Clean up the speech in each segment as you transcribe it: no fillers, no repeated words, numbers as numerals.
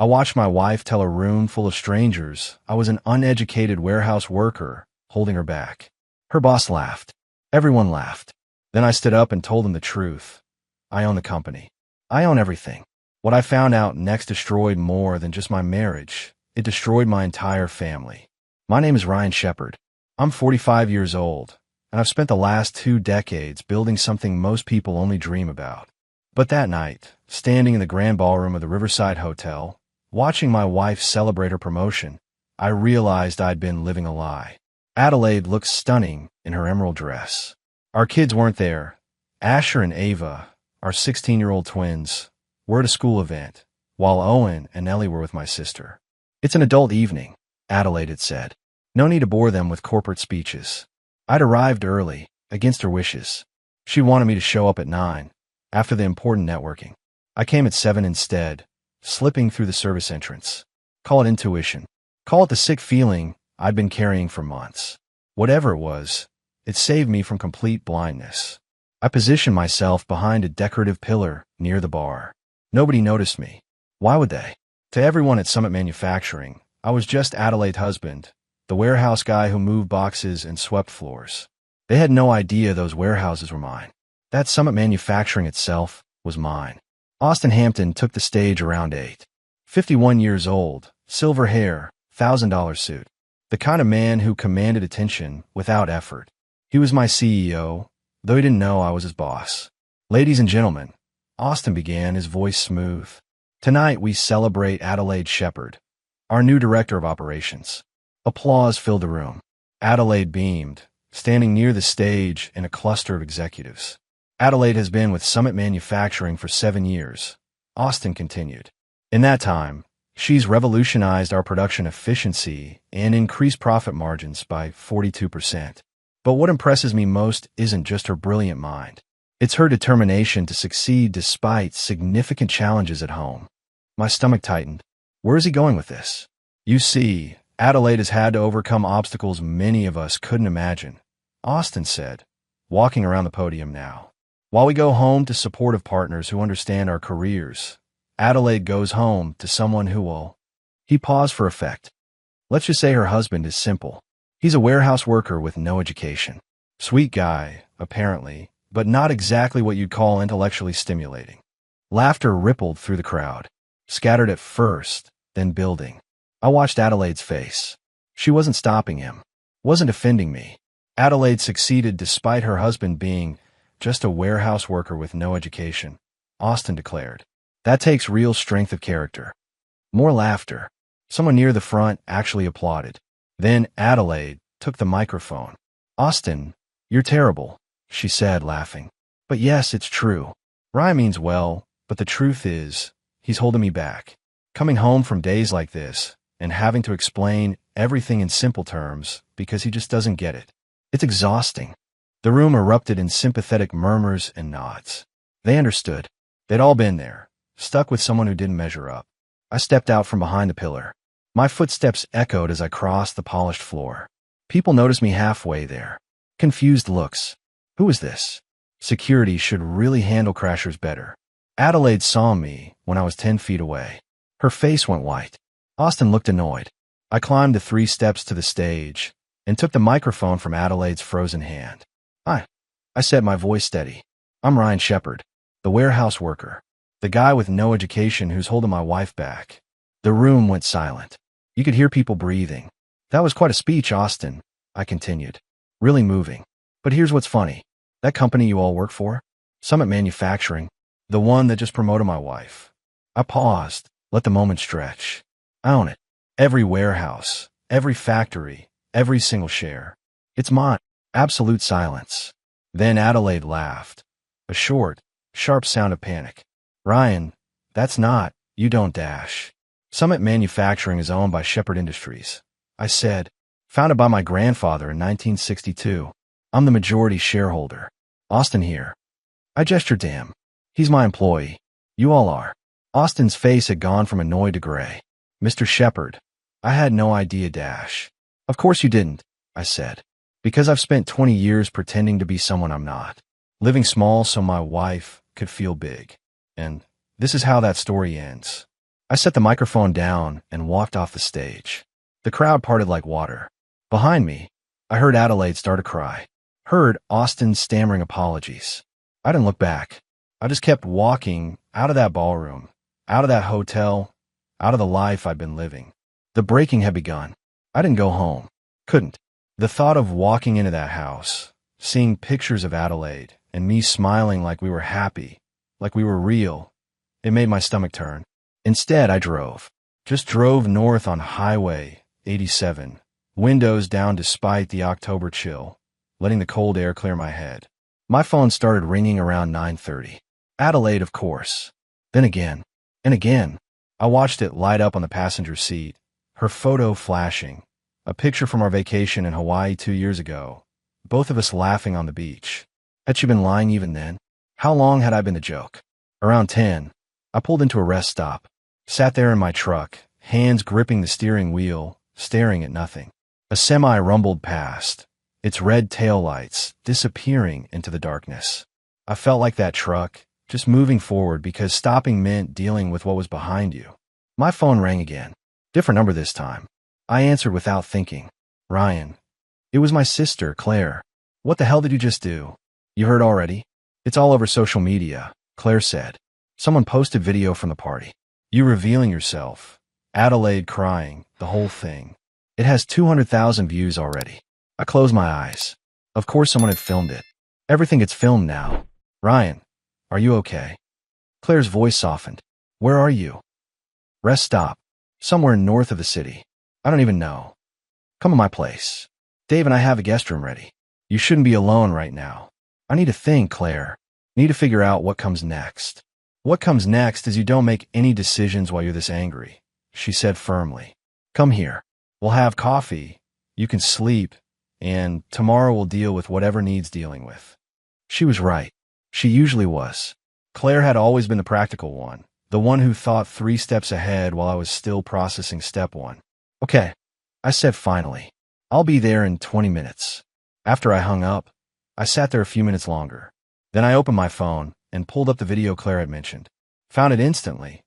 I watched my wife tell a room full of strangers I was an uneducated warehouse worker holding her back. Her boss laughed. Everyone laughed. Then I stood up and told them the truth. I own the company. I own everything. What I found out next destroyed more than just my marriage. It destroyed my entire family. My name is Ryan Shepard. I'm 45 years old, and I've spent the last 2 decades building something most people only dream about. But that night, standing in the grand ballroom of the Riverside Hotel, watching my wife celebrate her promotion, I realized I'd been living a lie. Adelaide looked stunning in her emerald dress. Our kids weren't there. Asher and Ava, our 16-year-old twins, were at a school event, while Owen and Ellie were with my sister. It's an adult evening, Adelaide had said. No need to bore them with corporate speeches. I'd arrived early, against her wishes. She wanted me to show up at 9, after the important networking. I came at 7 instead, slipping through the service entrance. Call it intuition. Call it the sick feeling I'd been carrying for months. Whatever it was, it saved me from complete blindness. I positioned myself behind a decorative pillar near the bar. Nobody noticed me. Why would they? To everyone at Summit Manufacturing, I was just Adelaide's husband, the warehouse guy who moved boxes and swept floors. They had no idea those warehouses were mine. That Summit Manufacturing itself was mine. Austin Hampton took the stage around 8. 51 years old, silver hair, $1,000 suit. The kind of man who commanded attention without effort. He was my CEO, though he didn't know I was his boss. Ladies and gentlemen, Austin began, his voice smooth. Tonight we celebrate Adelaide Shepard, our new director of operations. Applause filled the room. Adelaide beamed, standing near the stage in a cluster of executives. Adelaide has been with Summit Manufacturing for 7 years, Austin continued. In that time, she's revolutionized our production efficiency and increased profit margins by 42%. But what impresses me most isn't just her brilliant mind. It's her determination to succeed despite significant challenges at home. My stomach tightened. Where is he going with this? You see, Adelaide has had to overcome obstacles many of us couldn't imagine, Austin said, walking around the podium now. While we go home to supportive partners who understand our careers, Adelaide goes home to someone who will. He paused for effect. Let's just say her husband is simple. He's a warehouse worker with no education. Sweet guy, apparently, but not exactly what you'd call intellectually stimulating. Laughter rippled through the crowd, scattered at first, then building. I watched Adelaide's face. She wasn't stopping him, wasn't offending me. Adelaide succeeded despite her husband being just a warehouse worker with no education, Austin declared. That takes real strength of character. More laughter. Someone near the front actually applauded. Then Adelaide took the microphone. Austin, you're terrible, she said, laughing. But yes, it's true. Ryan means well, but the truth is, he's holding me back. Coming home from days like this and having to explain everything in simple terms because he just doesn't get it. It's exhausting. The room erupted in sympathetic murmurs and nods. They understood. They'd all been there, stuck with someone who didn't measure up. I stepped out from behind the pillar. My footsteps echoed as I crossed the polished floor. People noticed me halfway there. Confused looks. Who is this? Security should really handle crashers better. Adelaide saw me when I was 10 feet away. Her face went white. Austin looked annoyed. I climbed the 3 steps to the stage and took the microphone from Adelaide's frozen hand. Hi, I said, my voice steady. I'm Ryan Shepard, the warehouse worker, the guy with no education who's holding my wife back. The room went silent. You could hear people breathing. That was quite a speech, Austin, I continued. Really moving. But here's what's funny. That company you all work for? Summit Manufacturing, the one that just promoted my wife. I paused, let the moment stretch. I own it. Every warehouse, every factory, every single share. It's mine. Absolute silence. Then Adelaide laughed. A short, sharp sound of panic. Ryan, that's not, you don't dash. Summit Manufacturing is owned by Shepard Industries, I said, founded by my grandfather in 1962. I'm the majority shareholder. Austin here. I gestured to him. He's my employee. You all are. Austin's face had gone from annoyed to gray. Mr. Shepard, I had no idea, dash. Of course you didn't, I said. Because I've spent 20 years pretending to be someone I'm not. Living small so my wife could feel big. And this is how that story ends. I set the microphone down and walked off the stage. The crowd parted like water. Behind me, I heard Adelaide start to cry. Heard Austin stammering apologies. I didn't look back. I just kept walking out of that ballroom, out of that hotel, out of the life I'd been living. The breaking had begun. I didn't go home. Couldn't. The thought of walking into that house, seeing pictures of Adelaide, and me smiling like we were happy, like we were real, it made my stomach turn. Instead, I drove. Just drove north on Highway 87, windows down despite the October chill, letting the cold air clear my head. My phone started ringing around 9:30. Adelaide, of course. Then again, and again. I watched it light up on the passenger seat, her photo flashing, a picture from our vacation in Hawaii 2 years ago, both of us laughing on the beach. Had she been lying even then? How long had I been the joke? Around 10, I pulled into a rest stop, sat there in my truck, hands gripping the steering wheel, staring at nothing. A semi rumbled past, its red taillights disappearing into the darkness. I felt like that truck, just moving forward because stopping meant dealing with what was behind you. My phone rang again. Different number this time. I answered without thinking. Ryan. It was my sister, Claire. What the hell did you just do? You heard already? It's all over social media, Claire said. Someone posted video from the party. You revealing yourself. Adelaide crying, the whole thing. It has 200,000 views already. I closed my eyes. Of course someone had filmed it. Everything gets filmed now. Ryan, are you okay? Claire's voice softened. Where are you? Rest stop. Somewhere north of the city. I don't even know. Come to my place. Dave and I have a guest room ready. You shouldn't be alone right now. I need to think, Claire. Need to figure out what comes next. What comes next is you don't make any decisions while you're this angry, she said firmly. Come here. We'll have coffee. You can sleep. And tomorrow we'll deal with whatever needs dealing with. She was right. She usually was. Claire had always been the practical one, the one who thought 3 steps ahead while I was still processing step 1. Okay, I said finally. I'll be there in 20 minutes. After I hung up, I sat there a few minutes longer. Then I opened my phone and pulled up the video Claire had mentioned. Found it instantly,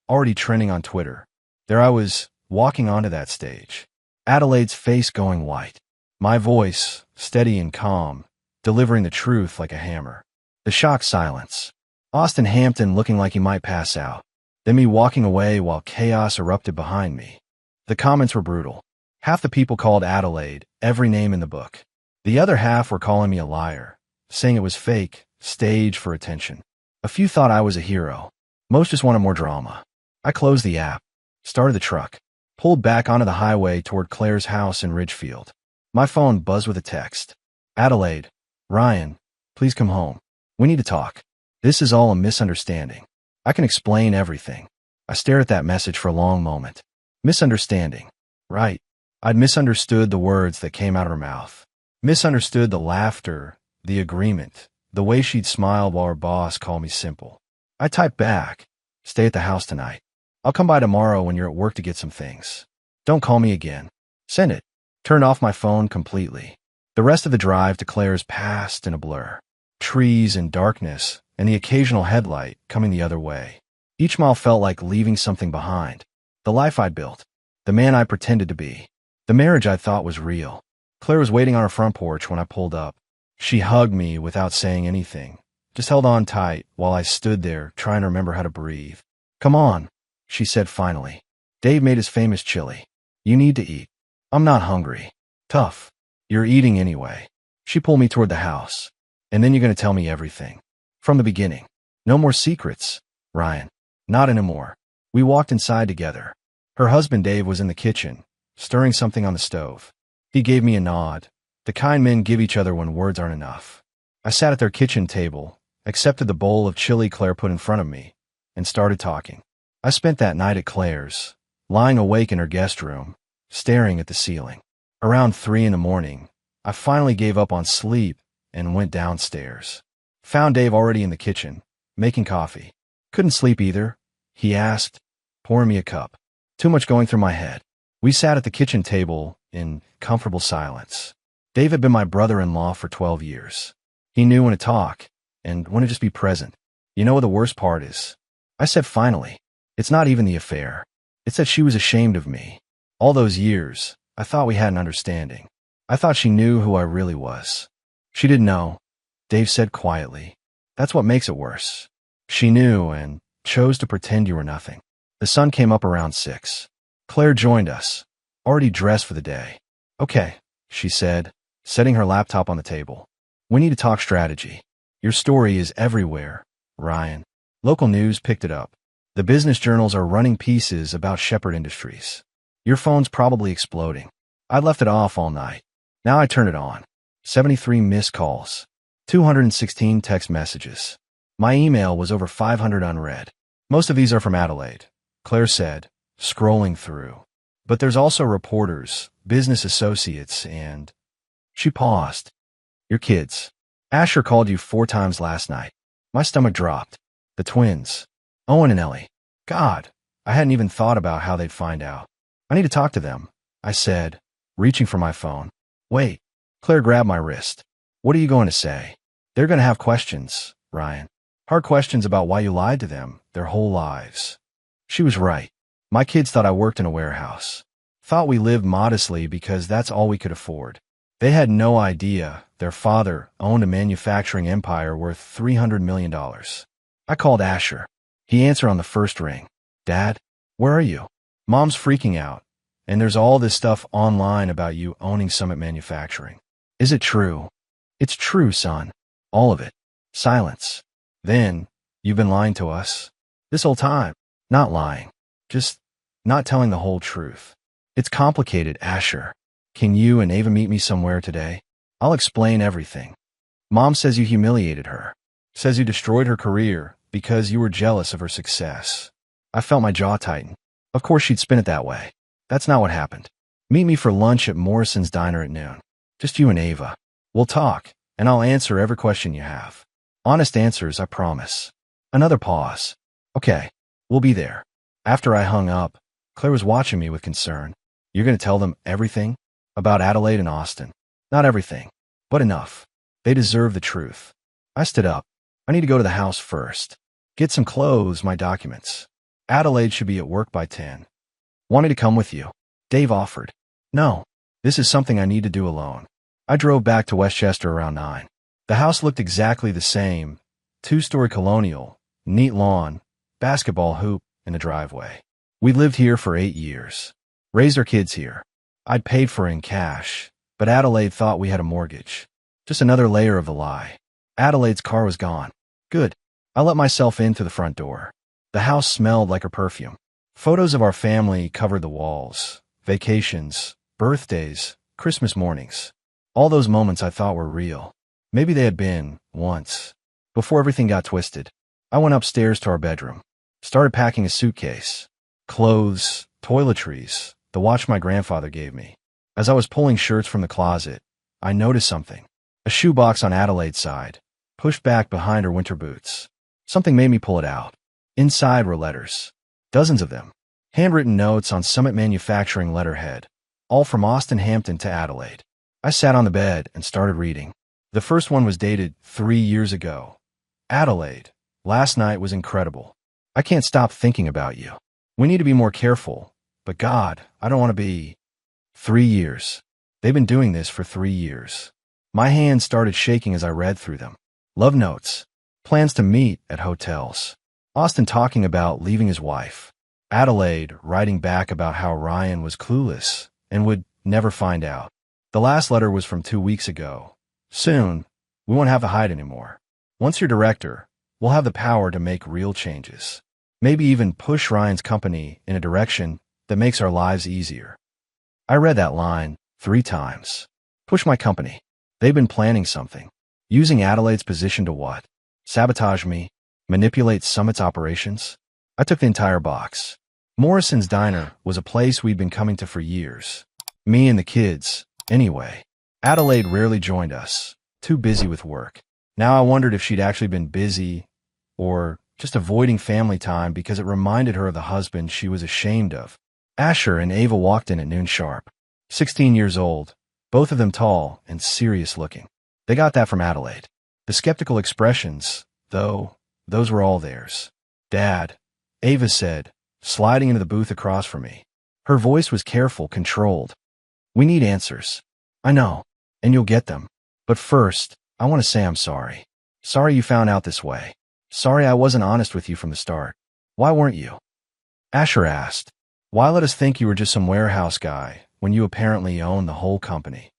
already trending on Twitter. There I was, walking onto that stage. Adelaide's face going white. My voice, steady and calm, delivering the truth like a hammer. The shocked silence. Austin Hampton looking like he might pass out. Then me walking away while chaos erupted behind me. The comments were brutal. Half the people called Adelaide every name in the book. The other half were calling me a liar, saying it was fake, staged for attention. A few thought I was a hero. Most just wanted more drama. I closed the app, started the truck, pulled back onto the highway toward Claire's house in Ridgefield. My phone buzzed with a text. Adelaide, Ryan, please come home. We need to talk. This is all a misunderstanding. I can explain everything. I stared at that message for a long moment. Misunderstanding. Right. I'd misunderstood the words that came out of her mouth. Misunderstood the laughter, the agreement, the way she'd smiled while her boss called me simple. I typed back. Stay at the house tonight. I'll come by tomorrow when you're at work to get some things. Don't call me again. Send it. Turned off my phone completely. The rest of the drive to Claire's passed in a blur. Trees and darkness, and the occasional headlight coming the other way. Each mile felt like leaving something behind. The life I'd built. The man I pretended to be. The marriage I thought was real. Claire was waiting on her front porch when I pulled up. She hugged me without saying anything. Just held on tight while I stood there trying to remember how to breathe. Come on, she said finally. Dave made his famous chili. You need to eat. I'm not hungry. Tough. You're eating anyway. She pulled me toward the house. And then you're going to tell me everything. From the beginning. No more secrets, Ryan. Not anymore. We walked inside together. Her husband Dave was in the kitchen, stirring something on the stove. He gave me a nod, the kind men give each other when words aren't enough. I sat at their kitchen table, accepted the bowl of chili Claire put in front of me, and started talking. I spent that night at Claire's, lying awake in her guest room, staring at the ceiling. Around 3 a.m, I finally gave up on sleep and went downstairs. Found Dave already in the kitchen, making coffee. Couldn't sleep either, he asked, pouring me a cup. Too much going through my head. We sat at the kitchen table in comfortable silence. Dave had been my brother-in-law for 12 years. He knew when to talk and when to just be present. You know what the worst part is? I said finally, It's not even the affair. It's that she was ashamed of me. All those years, I thought we had an understanding. I thought she knew who I really was. She didn't know, Dave said quietly. That's what makes it worse. She knew and chose to pretend you were nothing. The sun came up around 6. Claire joined us, already dressed for the day. Okay, she said, setting her laptop on the table. We need to talk strategy. Your story is everywhere, Ryan. Local news picked it up. The business journals are running pieces about Shepherd Industries. Your phone's probably exploding. I left it off all night. Now I turn it on. 73 missed calls. 216 text messages. My email was over 500 unread. Most of these are from Adelaide, Claire said, scrolling through. But there's also reporters, business associates, and... She paused. Your kids. Asher called you 4 times last night. My stomach dropped. The twins. Owen and Ellie. God, I hadn't even thought about how they'd find out. I need to talk to them, I said, reaching for my phone. Wait. Claire grabbed my wrist. What are you going to say? They're going to have questions, Ryan. Hard questions about why you lied to them their whole lives. She was right. My kids thought I worked in a warehouse. Thought we lived modestly because that's all we could afford. They had no idea their father owned a manufacturing empire worth $300 million. I called Asher. He answered on the first ring. Dad, where are you? Mom's freaking out, and there's all this stuff online about you owning Summit Manufacturing. Is it true? It's true, son. All of it. Silence. Then, you've been lying to us? This whole time. Not lying. Just not telling the whole truth. It's complicated, Asher. Can you and Ava meet me somewhere today? I'll explain everything. Mom says you humiliated her. Says you destroyed her career because you were jealous of her success. I felt my jaw tighten. Of course she'd spin it that way. That's not what happened. Meet me for lunch at Morrison's Diner at noon. Just you and Ava. We'll talk, and I'll answer every question you have. Honest answers, I promise. Another pause. Okay, we'll be there. After I hung up, Claire was watching me with concern. You're going to tell them everything? About Adelaide and Austin? Not everything, but enough. They deserve the truth. I stood up. I need to go to the house first. Get some clothes, my documents. Adelaide should be at work by 10. Want me to come with you? Dave offered. No, this is something I need to do alone. I drove back to Westchester around 9. The house looked exactly the same. 2-story colonial, neat lawn, basketball hoop in the driveway. We lived here for 8 years. Raised our kids here. I'd paid for it in cash, but Adelaide thought we had a mortgage. Just another layer of the lie. Adelaide's car was gone. Good. I let myself in through the front door. The house smelled like her perfume. Photos of our family covered the walls. Vacations, birthdays, Christmas mornings. All those moments I thought were real. Maybe they had been, once. Before everything got twisted, I went upstairs to our bedroom. Started packing a suitcase. Clothes, toiletries, the watch my grandfather gave me. As I was pulling shirts from the closet, I noticed something. A shoebox on Adelaide's side, pushed back behind her winter boots. Something made me pull it out. Inside were letters. Dozens of them. Handwritten notes on Summit Manufacturing letterhead. All from Austin Hampton to Adelaide. I sat on the bed and started reading. The first one was dated 3 years ago. Adelaide, last night was incredible. I can't stop thinking about you. We need to be more careful. But God, I don't want to be... 3 years. They've been doing this for 3 years. My hands started shaking as I read through them. Love notes. Plans to meet at hotels. Austin talking about leaving his wife. Adelaide writing back about how Ryan was clueless and would never find out. The last letter was from 2 weeks ago. Soon, we won't have to hide anymore. Once you're director, we'll have the power to make real changes. Maybe even push Ryan's company in a direction that makes our lives easier. I read that line 3 times. Push my company. They've been planning something. Using Adelaide's position to what? Sabotage me? Manipulate Summit's operations? I took the entire box. Morrison's Diner was a place we'd been coming to for years. Me and the kids, anyway. Adelaide rarely joined us, too busy with work. Now I wondered if she'd actually been busy or just avoiding family time because it reminded her of the husband she was ashamed of. Asher and Ava walked in at noon sharp. 16 years old, both of them tall and serious looking. They got that from Adelaide. The skeptical expressions, though, those were all theirs. Dad, Ava said, sliding into the booth across from me. Her voice was careful, controlled. We need answers. I know, and you'll get them. But first, I want to say I'm sorry. Sorry you found out this way. Sorry I wasn't honest with you from the start. Why weren't you? Asher asked. Why let us think you were just some warehouse guy when you apparently own the whole company?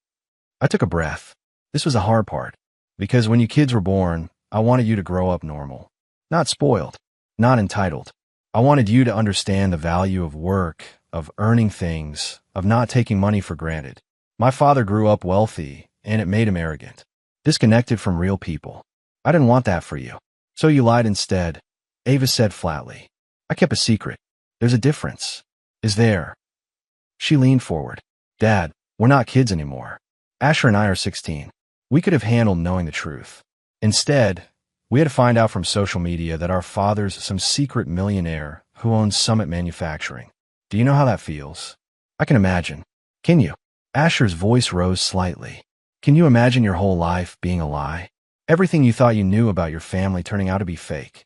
I took a breath. This was the hard part. Because when you kids were born, I wanted you to grow up normal. Not spoiled. Not entitled. I wanted you to understand the value of work, of earning things, of not taking money for granted. My father grew up wealthy, and it made him arrogant. Disconnected from real people. I didn't want that for you. So you lied instead, Ava said flatly. I kept a secret. There's a difference. Is there? She leaned forward. Dad, we're not kids anymore. Asher and I are 16. We could have handled knowing the truth. Instead, we had to find out from social media that our father's some secret millionaire who owns Summit Manufacturing. Do you know how that feels? I can imagine. Can you? Asher's voice rose slightly. Can you imagine your whole life being a lie? Everything you thought you knew about your family turning out to be fake.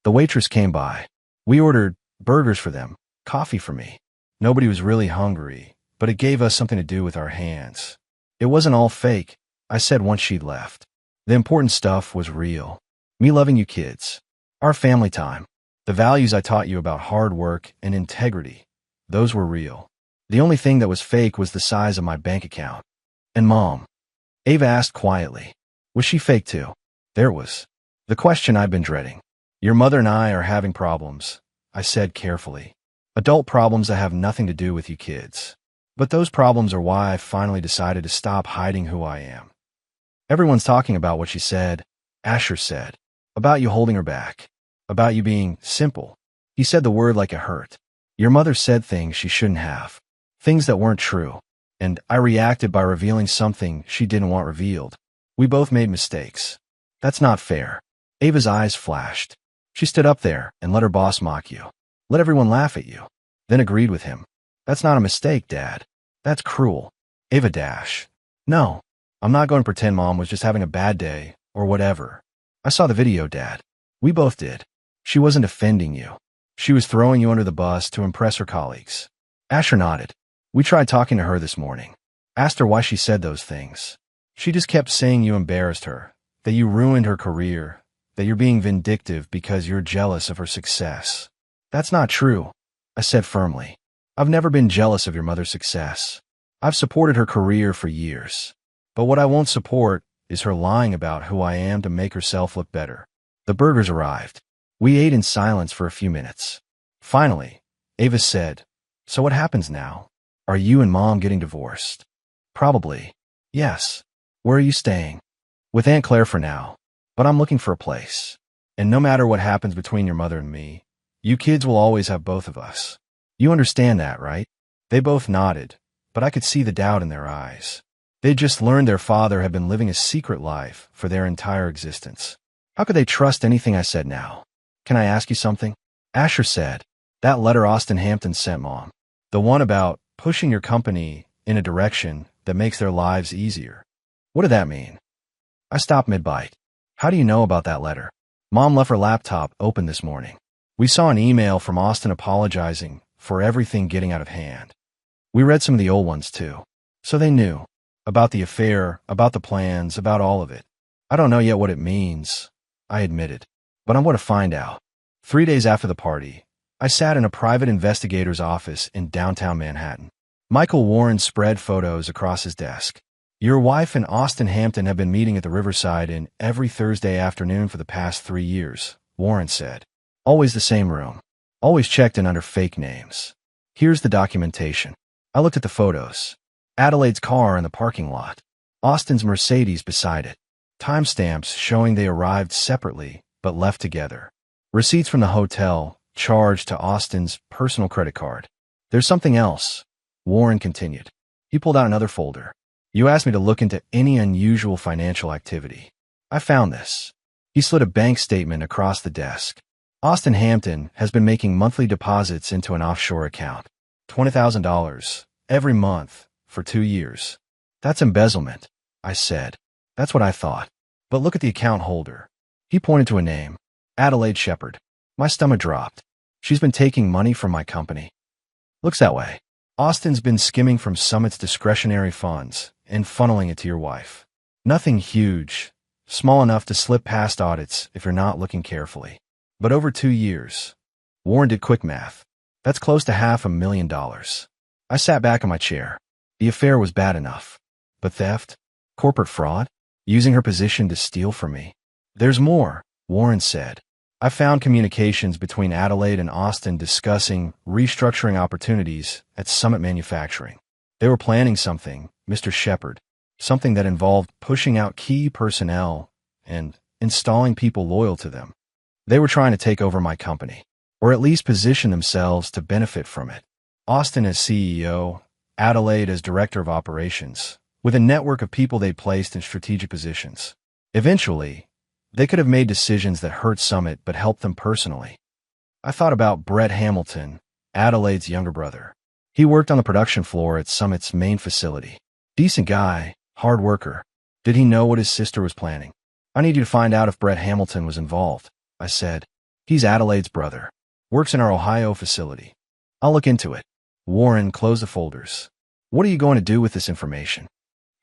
The waitress came by. We ordered burgers for them, coffee for me. Nobody was really hungry, but it gave us something to do with our hands. It wasn't all fake, I said once she'd left. The important stuff was real. Me loving you kids. Our family time. The values I taught you about hard work and integrity. Those were real. The only thing that was fake was the size of my bank account. And Mom? Ava asked quietly. Was she fake too? There it was. The question I've been dreading. Your mother and I are having problems, I said carefully. Adult problems that have nothing to do with you kids. But those problems are why I finally decided to stop hiding who I am. Everyone's talking about what she said, Asher said. About you holding her back. About you being simple. He said the word like it hurt. Your mother said things she shouldn't have. Things that weren't true. And I reacted by revealing something she didn't want revealed. We both made mistakes. That's not fair. Ava's eyes flashed. She stood up there and let her boss mock you. Let everyone laugh at you. Then agreed with him. That's not a mistake, Dad. That's cruel. Ava dash. No. I'm not going to pretend Mom was just having a bad day, or whatever. I saw the video, Dad. We both did. She wasn't offending you. She was throwing you under the bus to impress her colleagues. Asher nodded. We tried talking to her this morning. Asked her why she said those things. She just kept saying you embarrassed her, that you ruined her career, that you're being vindictive because you're jealous of her success. That's not true, I said firmly. I've never been jealous of your mother's success. I've supported her career for years. But what I won't support is her lying about who I am to make herself look better. The burgers arrived. We ate in silence for a few minutes. Finally, Ava said, So what happens now? Are you and Mom getting divorced? Probably. Yes. Where are you staying? With Aunt Claire for now. But I'm looking for a place. And no matter what happens between your mother and me, you kids will always have both of us. You understand that, right? They both nodded, but I could see the doubt in their eyes. They'd just learned their father had been living a secret life for their entire existence. How could they trust anything I said now? Can I ask you something? Asher said, that letter Austin Hampton sent Mom. The one about pushing your company in a direction that makes their lives easier. What did that mean? I stopped mid-bite. How do you know about that letter? Mom left her laptop open this morning. We saw an email from Austin apologizing for everything getting out of hand. We read some of the old ones too. So they knew. About the affair, about the plans, about all of it. I don't know yet what it means, I admitted. But I'm going to find out. 3 days after the party, I sat in a private investigator's office in downtown Manhattan. Michael Warren spread photos across his desk. Your wife and Austin Hampton have been meeting at the Riverside Inn every Thursday afternoon for the past 3 years, Warren said. Always the same room. Always checked in under fake names. Here's the documentation. I looked at the photos. Adelaide's car in the parking lot. Austin's Mercedes beside it. Timestamps showing they arrived separately but left together. Receipts from the hotel charged to Austin's personal credit card. There's something else, Warren continued. He pulled out another folder. You asked me to look into any unusual financial activity. I found this. He slid a bank statement across the desk. Austin Hampton has been making monthly deposits into an offshore account. $20,000 every month for 2 years. That's embezzlement, I said. That's what I thought. But look at the account holder. He pointed to a name. Adelaide Shepard. My stomach dropped. She's been taking money from my company. Looks that way. Austin's been skimming from Summit's discretionary funds and funneling it to your wife. Nothing huge, small enough to slip past audits if you're not looking carefully. But over 2 years. Warren did quick math. That's close to $500,000. I sat back in my chair. The affair was bad enough. But theft? Corporate fraud? Using her position to steal from me? There's more, Warren said. I found communications between Adelaide and Austin discussing restructuring opportunities at Summit Manufacturing. They were planning something, Mr. Shepard, something that involved pushing out key personnel and installing people loyal to them. They were trying to take over my company, or at least position themselves to benefit from it. Austin as CEO, Adelaide as Director of Operations, with a network of people they placed in strategic positions. Eventually, they could have made decisions that hurt Summit but helped them personally. I thought about Brett Hamilton, Adelaide's younger brother. He worked on the production floor at Summit's main facility. Decent guy, hard worker. Did he know what his sister was planning? I need you to find out if Brett Hamilton was involved, I said. He's Adelaide's brother. Works in our Ohio facility. I'll look into it. Warren closed the folders. What are you going to do with this information?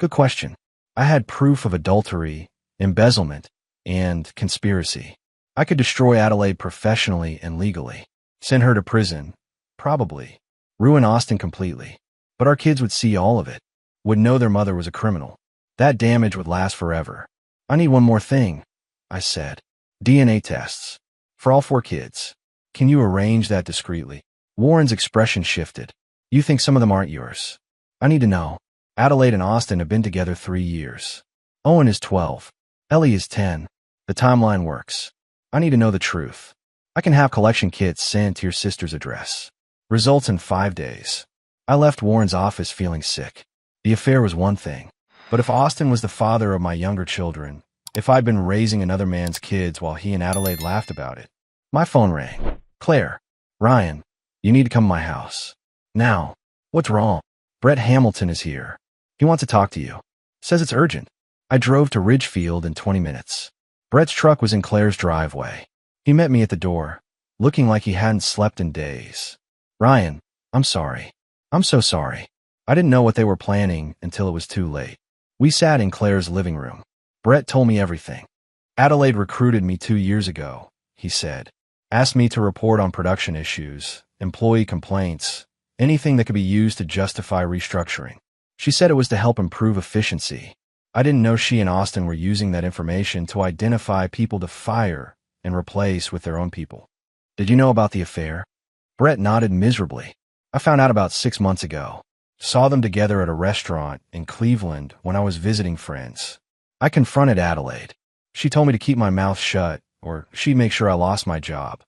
Good question. I had proof of adultery, embezzlement, and conspiracy. I could destroy Adelaide professionally and legally. Send her to prison, probably. Ruin Austin completely. But our kids would see all of it. Would know their mother was a criminal. That damage would last forever. I need one more thing, I said. DNA tests. For all 4 kids. Can you arrange that discreetly? Warren's expression shifted. You think some of them aren't yours? I need to know. Adelaide and Austin have been together 3 years. Owen is 12. Ellie is 10. The timeline works. I need to know the truth. I can have collection kits sent to your sister's address. Results in 5 days. I left Warren's office feeling sick. The affair was one thing. But if Austin was the father of my younger children, if I'd been raising another man's kids while he and Adelaide laughed about it. My phone rang. Claire. Ryan. You need to come to my house. Now. What's wrong? Brett Hamilton is here. He wants to talk to you. Says it's urgent. I drove to Ridgefield in 20 minutes. Brett's truck was in Claire's driveway. He met me at the door, looking like he hadn't slept in days. Ryan, I'm sorry. I'm so sorry. I didn't know what they were planning until it was too late. We sat in Claire's living room. Brett told me everything. Adelaide recruited me 2 years ago, he said. Asked me to report on production issues, employee complaints, anything that could be used to justify restructuring. She said it was to help improve efficiency. I didn't know she and Austin were using that information to identify people to fire and replace with their own people. Did you know about the affair? Brett nodded miserably. I found out about 6 months ago. Saw them together at a restaurant in Cleveland when I was visiting friends. I confronted Adelaide. She told me to keep my mouth shut, or she'd make sure I lost my job.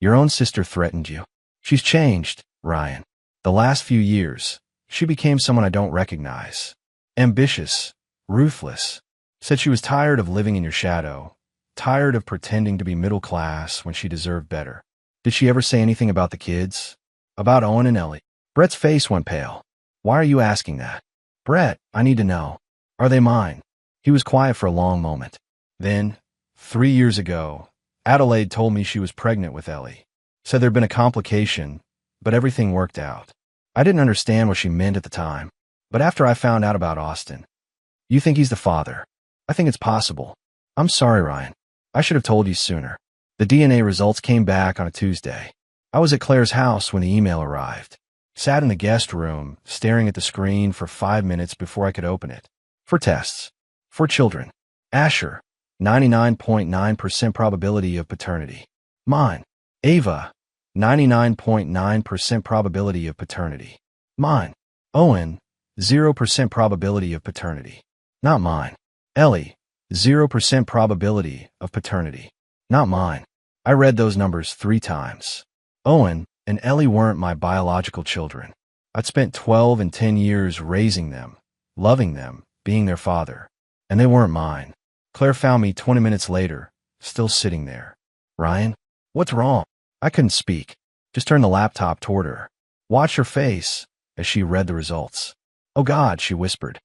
Your own sister threatened you. She's changed, Ryan. The last few years, she became someone I don't recognize. Ambitious, ruthless. Said she was tired of living in your shadow, tired of pretending to be middle class when she deserved better. Did she ever say anything about the kids? About Owen and Ellie? Brett's face went pale. Why are you asking that? Brett, I need to know. Are they mine? He was quiet for a long moment. Then, 3 years ago, Adelaide told me she was pregnant with Ellie. Said there'd been a complication, but everything worked out. I didn't understand what she meant at the time, but after I found out about Austin. You think he's the father? I think it's possible. I'm sorry, Ryan. I should have told you sooner. The DNA results came back on a Tuesday. I was at Claire's house when the email arrived. Sat in the guest room, staring at the screen for 5 minutes before I could open it. For tests. For children. Asher, 99.9% probability of paternity. Mine. Ava, 99.9% probability of paternity. Mine. Owen, 0% probability of paternity. Not mine. Ellie, 0% probability of paternity. Not mine. I read those numbers 3 times. Owen and Ellie weren't my biological children. I'd spent 12 and 10 years raising them, loving them, being their father. And they weren't mine. Claire found me 20 minutes later, still sitting there. Ryan, what's wrong? I couldn't speak. Just turned the laptop toward her. Watched her face as she read the results. Oh God, she whispered.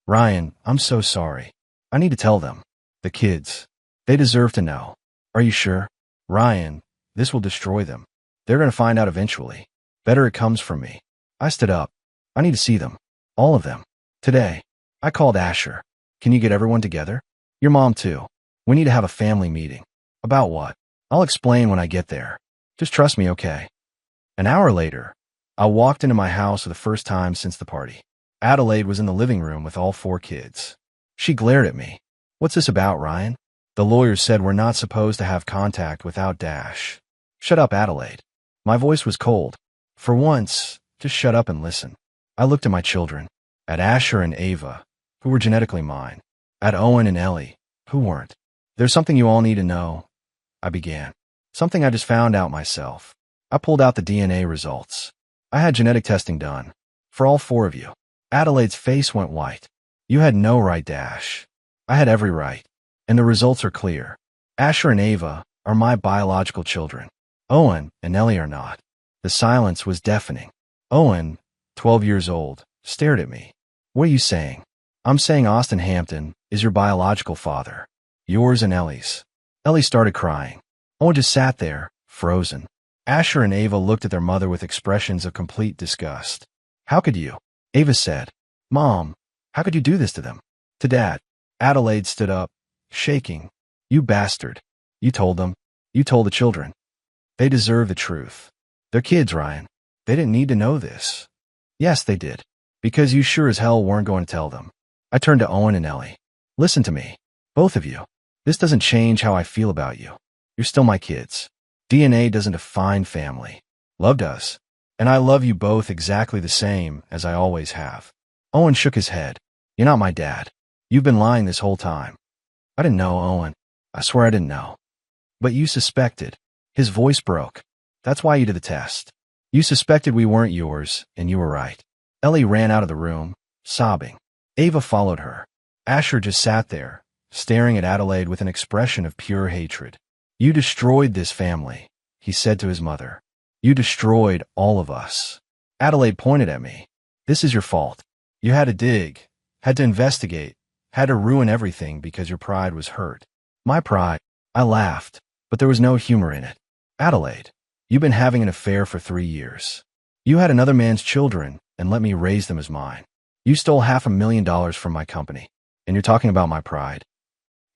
Ryan, I'm so sorry. I need to tell them. The kids. They deserve to know. Are you sure? Ryan, this will destroy them. They're going to find out eventually. Better it comes from me. I stood up. I need to see them. All of them. Today. I called Asher. Can you get everyone together? Your mom too. We need to have a family meeting. About what? I'll explain when I get there. Just trust me, okay? An hour later, I walked into my house for the first time since the party. Adelaide was in the living room with all 4 kids. She glared at me. What's this about, Ryan? The lawyers said we're not supposed to have contact without Dash. Shut up, Adelaide. My voice was cold. For once, just shut up and listen. I looked at my children. At Asher and Ava, who were genetically mine. At Owen and Ellie, who weren't. There's something you all need to know, I began. Something I just found out myself. I pulled out the DNA results. I had genetic testing done. For all 4 of you. Adelaide's face went white. You had no right, Dash. I had every right. And the results are clear. Asher and Ava are my biological children. Owen and Ellie are not. The silence was deafening. Owen, 12 years old, stared at me. What are you saying? I'm saying Austin Hampton is your biological father. Yours and Ellie's. Ellie started crying. Owen just sat there, frozen. Asher and Ava looked at their mother with expressions of complete disgust. How could you? Ava said. Mom, how could you do this to them? To Dad. Adelaide stood up, shaking. You bastard. You told them. You told the children. They deserve the truth. They're kids, Ryan. They didn't need to know this. Yes, they did. Because you sure as hell weren't going to tell them. I turned to Owen and Ellie. Listen to me. Both of you. This doesn't change how I feel about you. You're still my kids. DNA doesn't define family. Love does. And I love you both exactly the same as I always have. Owen shook his head. You're not my dad. You've been lying this whole time. I didn't know, Owen. I swear I didn't know. But you suspected. His voice broke. That's why you did the test. You suspected we weren't yours, and you were right. Ellie ran out of the room, sobbing. Ava followed her. Asher just sat there, staring at Adelaide with an expression of pure hatred. You destroyed this family, he said to his mother. You destroyed all of us. Adelaide pointed at me. This is your fault. You had to dig, had to investigate, had to ruin everything because your pride was hurt. My pride. I laughed, but there was no humor in it. Adelaide, you've been having an affair for 3 years. You had another man's children and let me raise them as mine. You stole $500,000 from my company, and you're talking about my pride.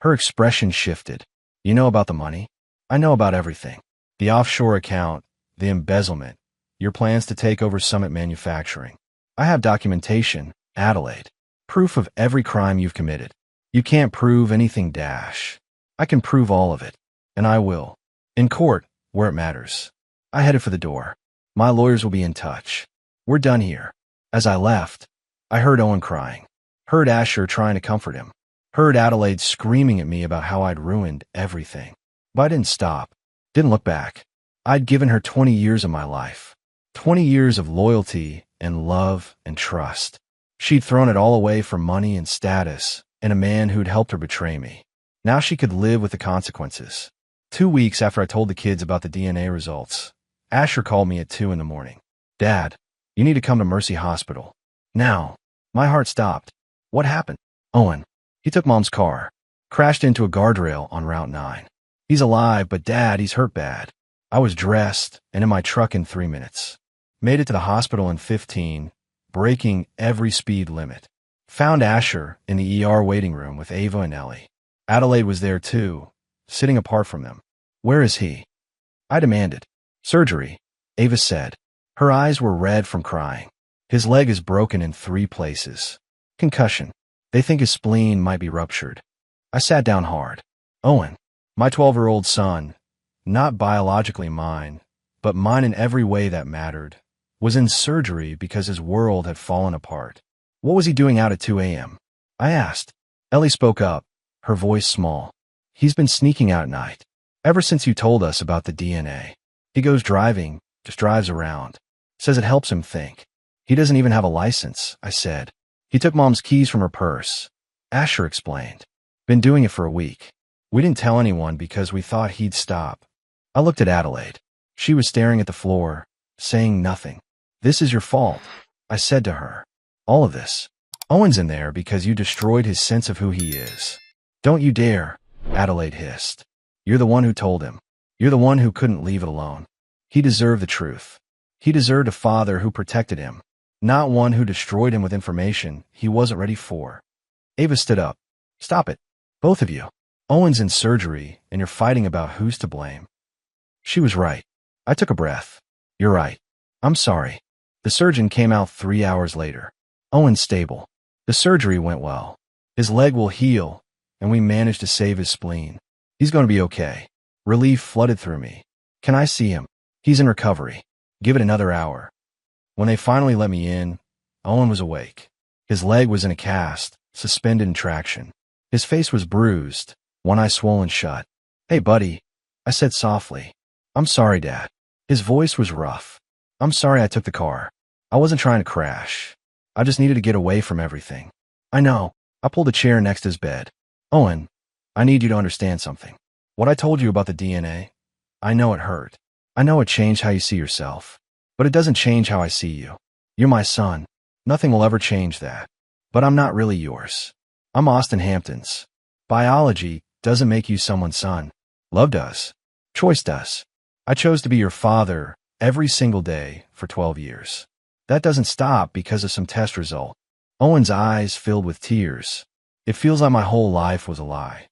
Her expression shifted. You know about the money? I know about everything. The offshore account, the embezzlement, your plans to take over Summit Manufacturing. I have documentation, Adelaide. Proof of every crime you've committed. You can't prove anything, Dash. I can prove all of it, and I will. In court, where it matters. I headed for the door. My lawyers will be in touch. We're done here. As I left, I heard Owen crying. Heard Asher trying to comfort him. Heard Adelaide screaming at me about how I'd ruined everything. But I didn't stop. Didn't look back. I'd given her 20 years of my life. 20 years of loyalty and love and trust. She'd thrown it all away for money and status and a man who'd helped her betray me. Now she could live with the consequences. 2 weeks after I told the kids about the DNA results, Asher called me at 2 in the morning. Dad, you need to come to Mercy Hospital. Now. My heart stopped. What happened? Owen. He took Mom's car. Crashed into a guardrail on Route 9. He's alive, but Dad, he's hurt bad. I was dressed and in my truck in 3 minutes. Made it to the hospital in 15, breaking every speed limit. Found Asher in the ER waiting room with Ava and Ellie. Adelaide was there too, sitting apart from them. Where is he? I demanded. Surgery, Ava said. Her eyes were red from crying. His leg is broken in 3 places. Concussion. They think his spleen might be ruptured. I sat down hard. Owen, my 12-year-old son, not biologically mine, but mine in every way that mattered, was in surgery because his world had fallen apart. What was he doing out at 2 a.m.? I asked. Ellie spoke up, her voice small. He's been sneaking out at night. Ever since you told us about the DNA. He goes driving, just drives around. Says it helps him think. He doesn't even have a license, I said. He took Mom's keys from her purse. Asher explained. Been doing it for a week. We didn't tell anyone because we thought he'd stop. I looked at Adelaide. She was staring at the floor, saying nothing. This is your fault, I said to her. All of this. Owen's in there because you destroyed his sense of who he is. Don't you dare, Adelaide hissed. You're the one who told him. You're the one who couldn't leave it alone. He deserved the truth. He deserved a father who protected him, not one who destroyed him with information he wasn't ready for. Ava stood up. Stop it. Both of you. Owen's in surgery, and you're fighting about who's to blame. She was right. I took a breath. You're right. I'm sorry. The surgeon came out 3 hours later. Owen's stable. The surgery went well. His leg will heal, and we managed to save his spleen. He's going to be okay. Relief flooded through me. Can I see him? He's in recovery. Give it another hour. When they finally let me in, Owen was awake. His leg was in a cast, suspended in traction. His face was bruised, one eye swollen shut. Hey, buddy, I said softly. I'm sorry, Dad. His voice was rough. I'm sorry I took the car. I wasn't trying to crash. I just needed to get away from everything. I know. I pulled a chair next to his bed. Owen, I need you to understand something. What I told you about the DNA, I know it hurt. I know it changed how you see yourself. But it doesn't change how I see you. You're my son. Nothing will ever change that. But I'm not really yours. I'm Austin Hampton's. Biology doesn't make you someone's son. Love does. Choice does. I chose to be your father every single day for 12 years. That doesn't stop because of some test result. Owen's eyes filled with tears. It feels like my whole life was a lie.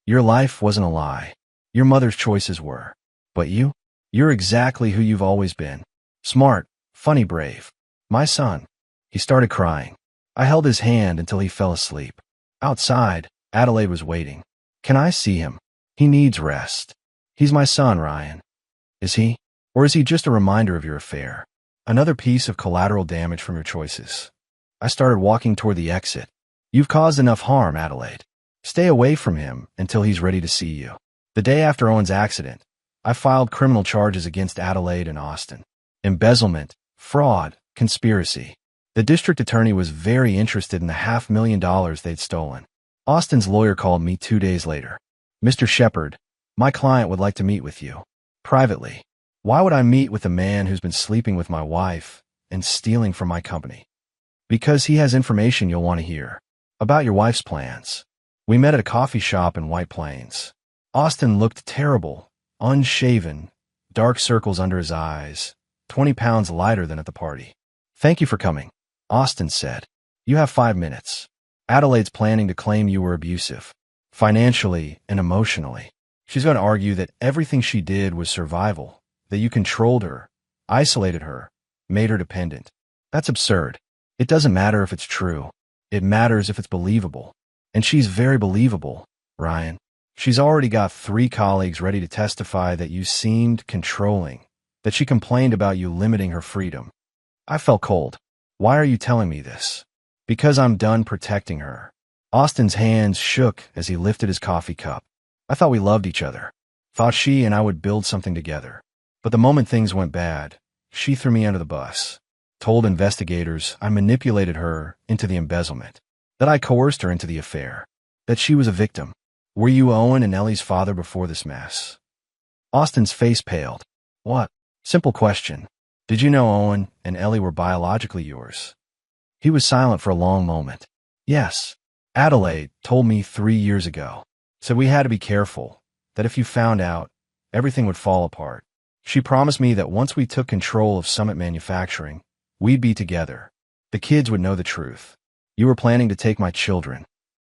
Your life wasn't a lie. Your mother's choices were. But you're exactly who you've always been. Smart, funny, brave. My son. He started crying. I held his hand until he fell asleep. Outside, Adelaide was waiting. Can I see him? He needs rest. He's my son, Ryan. Is he? Or is he just a reminder of your affair? Another piece of collateral damage from your choices. I started walking toward the exit. You've caused enough harm, Adelaide. Stay away from him until he's ready to see you. The day after Owen's accident, I filed criminal charges against Adelaide and Austin. Embezzlement, fraud, conspiracy. The district attorney was very interested in the $500,000 they'd stolen. Austin's lawyer called me 2 days later. Mr. Shepard, my client would like to meet with you. Privately. Why would I meet with a man who's been sleeping with my wife and stealing from my company? Because he has information you'll want to hear. About your wife's plans. We met at a coffee shop in White Plains. Austin looked terrible, unshaven, dark circles under his eyes, 20 pounds lighter than at the party. Thank you for coming, Austin said. You have 5 minutes. Adelaide's planning to claim you were abusive, financially and emotionally. She's going to argue that everything she did was survival, that you controlled her, isolated her, made her dependent. That's absurd. It doesn't matter if it's true. It matters if it's believable. And she's very believable, Ryan. She's already got 3 colleagues ready to testify that you seemed controlling, that she complained about you limiting her freedom. I felt cold. Why are you telling me this? Because I'm done protecting her. Austin's hands shook as he lifted his coffee cup. I thought we loved each other. Thought she and I would build something together. But the moment things went bad, she threw me under the bus. Told investigators I manipulated her into the embezzlement. That I coerced her into the affair. That she was a victim. Were you Owen and Ellie's father before this mess? Austin's face paled. What? Simple question. Did you know Owen and Ellie were biologically yours? He was silent for a long moment. Yes. Adelaide told me 3 years ago. Said we had to be careful. That if you found out, everything would fall apart. She promised me that once we took control of Summit Manufacturing, we'd be together. The kids would know the truth. You were planning to take my children.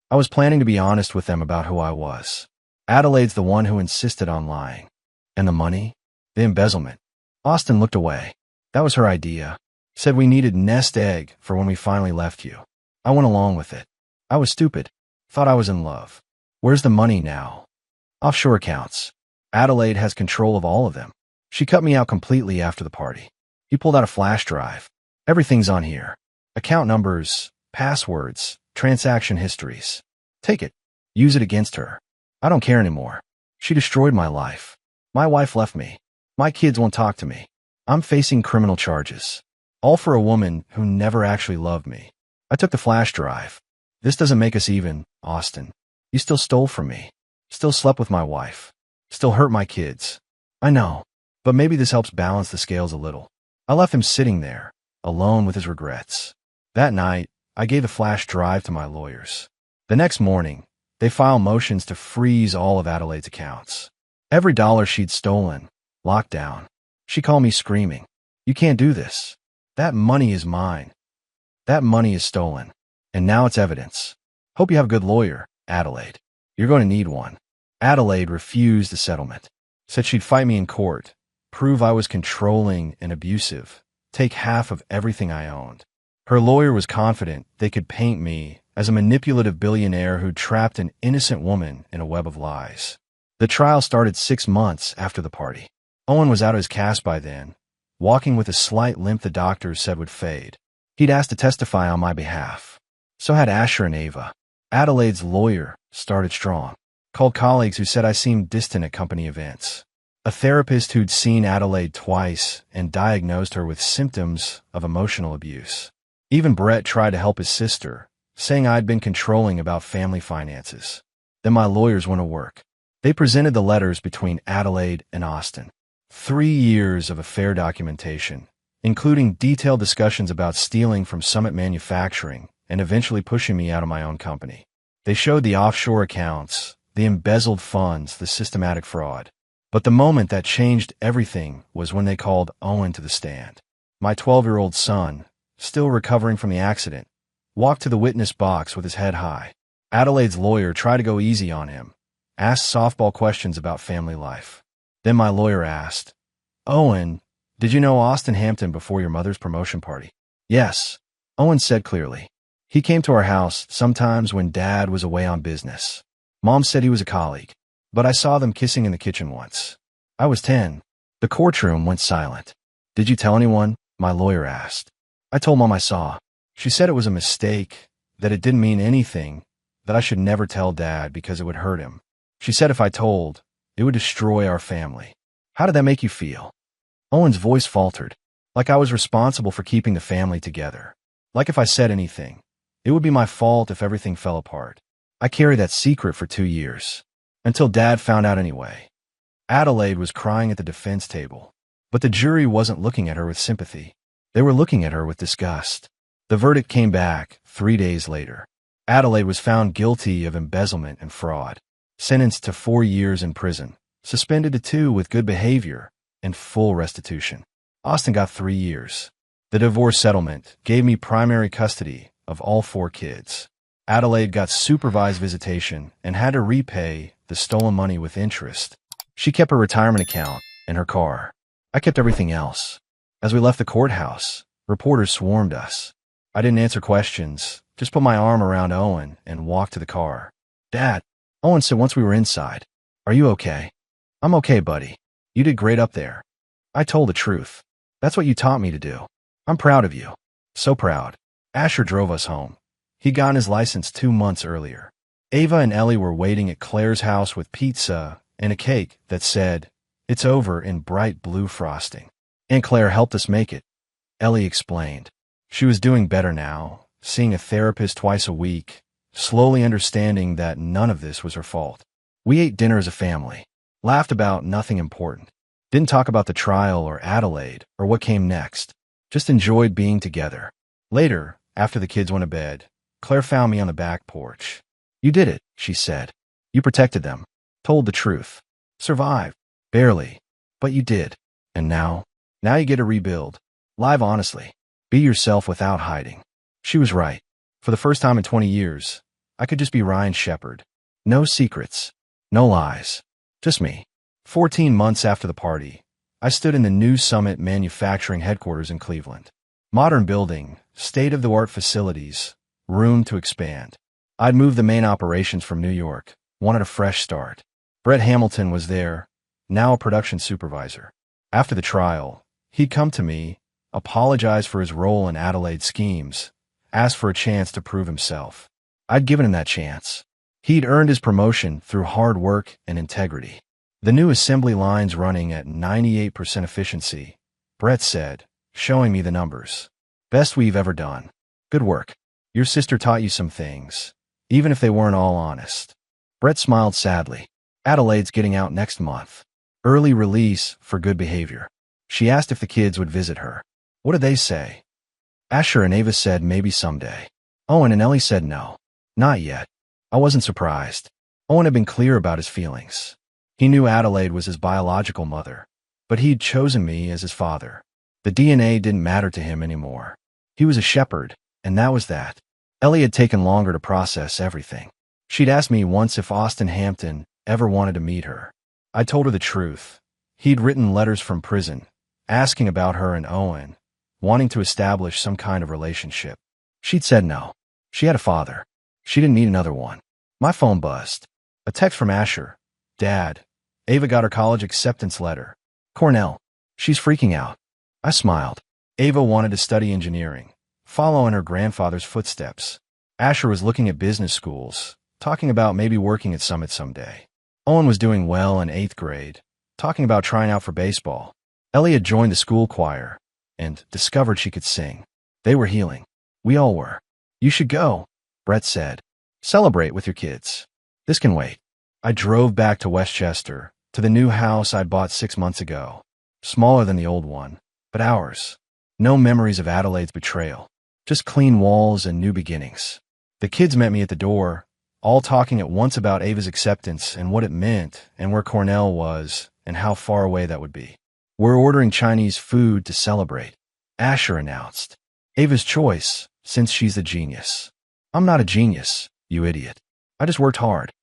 I was planning to be honest with them about who I was. Adelaide's the one who insisted on lying. And the money? The embezzlement. Austin looked away. That was her idea. Said we needed nest egg for when we finally left you. I went along with it. I was stupid. Thought I was in love. Where's the money now? Offshore accounts. Adelaide has control of all of them. She cut me out completely after the party. He pulled out a flash drive. Everything's on here. Account numbers, passwords, transaction histories. Take it. Use it against her. I don't care anymore. She destroyed my life. My wife left me. My kids won't talk to me. I'm facing criminal charges. All for a woman who never actually loved me. I took the flash drive. This doesn't make us even, Austin. You still stole from me. Still slept with my wife. Still hurt my kids. I know. But maybe this helps balance the scales a little. I left him sitting there, alone with his regrets. That night, I gave the flash drive to my lawyers. The next morning, they filed motions to freeze all of Adelaide's accounts. Every dollar she'd stolen, locked down. She called me screaming, "You can't do this. That money is mine. That money is stolen. And now it's evidence. Hope you have a good lawyer, Adelaide. You're going to need one." Adelaide refused the settlement. Said she'd fight me in court, prove I was controlling and abusive, take half of everything I owned. Her lawyer was confident they could paint me as a manipulative billionaire who trapped an innocent woman in a web of lies. The trial started 6 months after the party. Owen was out of his cast by then, walking with a slight limp the doctors said would fade. He'd asked to testify on my behalf. So had Asher and Ava. Adelaide's lawyer started strong. Called colleagues who said I seemed distant at company events. A therapist who'd seen Adelaide twice and diagnosed her with symptoms of emotional abuse. Even Brett tried to help his sister, saying I'd been controlling about family finances. Then my lawyers went to work. They presented the letters between Adelaide and Austin. 3 years of affair documentation, including detailed discussions about stealing from Summit Manufacturing and eventually pushing me out of my own company. They showed the offshore accounts, the embezzled funds, the systematic fraud. But the moment that changed everything was when they called Owen to the stand. My 12-year-old son, still recovering from the accident, walked to the witness box with his head high. Adelaide's lawyer tried to go easy on him, asked softball questions about family life. Then my lawyer asked, "Owen, did you know Austin Hampton before your mother's promotion party?" "Yes," Owen said clearly. "He came to our house sometimes when Dad was away on business. Mom said he was a colleague, but I saw them kissing in the kitchen once. I was 10. The courtroom went silent. "Did you tell anyone?" my lawyer asked. I told Mom I saw. She said it was a mistake, that it didn't mean anything, that I should never tell Dad because it would hurt him. She said if I told, it would destroy our family. How did that make you feel? Owen's voice faltered, like I was responsible for keeping the family together. Like if I said anything, it would be my fault if everything fell apart. I carried that secret for 2 years, until Dad found out anyway. Adelaide was crying at the defense table, but the jury wasn't looking at her with sympathy. They were looking at her with disgust. The verdict came back 3 days later. Adelaide was found guilty of embezzlement and fraud, sentenced to 4 years in prison, suspended to 2 with good behavior, and full restitution. Austin got 3 years. The divorce settlement gave me primary custody of all 4 kids. Adelaide got supervised visitation and had to repay the stolen money with interest. She kept her retirement account and her car. I kept everything else. As we left the courthouse, reporters swarmed us. I didn't answer questions, just put my arm around Owen and walked to the car. "Dad," Owen said once we were inside, "are you okay?" "I'm okay, buddy. You did great up there." I told the truth. "That's what you taught me to do. I'm proud of you." So proud. Asher drove us home. He'd gotten his license 2 months earlier. Ava and Ellie were waiting at Claire's house with pizza and a cake that said, "It's over," in bright blue frosting. Aunt Claire helped us make it. Ellie explained. She was doing better now, seeing a therapist twice a week, slowly understanding that none of this was her fault. We ate dinner as a family, laughed about nothing important, didn't talk about the trial or Adelaide or what came next, just enjoyed being together. Later, after the kids went to bed, Claire found me on the back porch. "You did it," she said. "You protected them, told the truth, survived, barely, but you did. And now you get to rebuild. Live honestly. Be yourself without hiding." She was right. For the first time in 20 years, I could just be Ryan Shepherd. No secrets, no lies, just me. 14 months after the party, I stood in the new Summit Manufacturing headquarters in Cleveland. Modern building, state-of-the-art facilities, room to expand. I'd moved the main operations from New York, wanted a fresh start. Brett Hamilton was there, now a production supervisor. After the trial, he'd come to me, apologized for his role in Adelaide's schemes, asked for a chance to prove himself. I'd given him that chance. He'd earned his promotion through hard work and integrity. The new assembly lines running at 98% efficiency, Brett said, showing me the numbers. "Best we've ever done. Good work. Your sister taught you some things, even if they weren't all honest." Brett smiled sadly. "Adelaide's getting out next month. Early release for good behavior." She asked if the kids would visit her. What did they say? Asher and Ava said maybe someday. Owen and Ellie said no. Not yet. I wasn't surprised. Owen had been clear about his feelings. He knew Adelaide was his biological mother, but he'd chosen me as his father. The DNA didn't matter to him anymore. He was a shepherd, and that was that. Ellie had taken longer to process everything. She'd asked me once if Austin Hampton ever wanted to meet her. I told her the truth. He'd written letters from prison, asking about her and Owen, wanting to establish some kind of relationship. She'd said no. She had a father. She didn't need another one. My phone buzzed. A text from Asher. Dad, Ava got her college acceptance letter. Cornell. She's freaking out. I smiled. Ava wanted to study engineering, follow in her grandfather's footsteps. Asher was looking at business schools, talking about maybe working at Summit someday. Owen was doing well in 8th grade, talking about trying out for baseball. Ellie had joined the school choir and discovered she could sing. They were healing. We all were. You should go, Brett said. Celebrate with your kids. This can wait. I drove back to Westchester, to the new house I'd bought 6 months ago. Smaller than the old one, but ours. No memories of Adelaide's betrayal. Just clean walls and new beginnings. The kids met me at the door, all talking at once about Ava's acceptance and what it meant and where Cornell was and how far away that would be. We're ordering Chinese food to celebrate, Asher announced. Ava's choice, since she's a genius. I'm not a genius, you idiot. I just worked hard.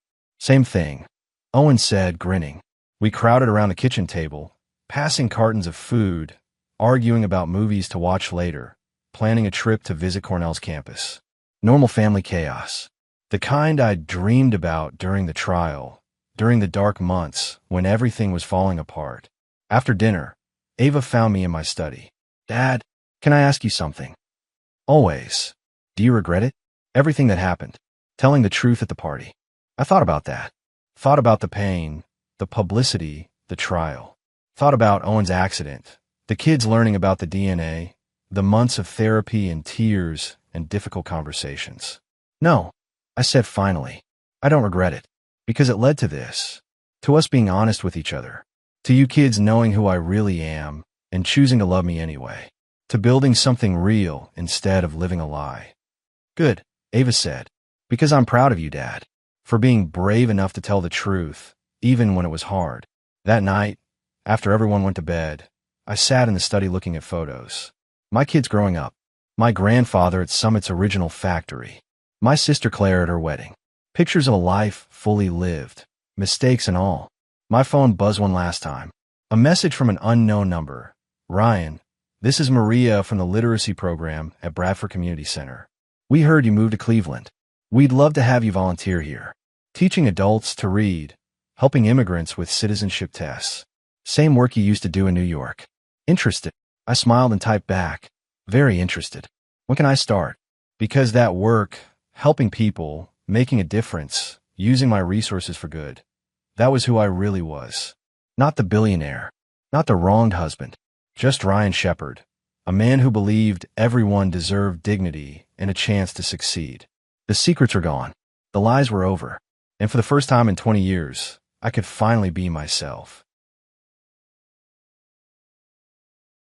Same thing, Owen said, grinning. We crowded around the kitchen table, passing cartons of food, arguing about movies to watch later, planning a trip to visit Cornell's campus. Normal family chaos. The kind I'd dreamed about during the trial, during the dark months when everything was falling apart. After dinner, Ava found me in my study. Dad, can I ask you something? Always. Do you regret it? Everything that happened. Telling the truth at the party. I thought about that. Thought about the pain, the publicity, the trial. Thought about Owen's accident, the kids learning about the DNA, the months of therapy and tears and difficult conversations. No, I said finally. I don't regret it. Because it led to this. To us being honest with each other. To you kids knowing who I really am and choosing to love me anyway. To building something real instead of living a lie. Good, Ava said. Because I'm proud of you, Dad. For being brave enough to tell the truth, even when it was hard. That night, after everyone went to bed, I sat in the study looking at photos. My kids growing up. My grandfather at Summit's original factory. My sister Claire at her wedding. Pictures of a life fully lived. Mistakes and all. My phone buzzed one last time. A message from an unknown number. Ryan, this is Maria from the literacy program at Bradford Community Center. We heard you moved to Cleveland. We'd love to have you volunteer here. Teaching adults to read. Helping immigrants with citizenship tests. Same work you used to do in New York. Interested? I smiled and typed back. Very interested. When can I start? Because that work, helping people, making a difference, using my resources for good, that was who I really was. Not the billionaire. Not the wronged husband. Just Ryan Shepherd. A man who believed everyone deserved dignity and a chance to succeed. The secrets were gone. The lies were over. And for the first time in 20 years, I could finally be myself.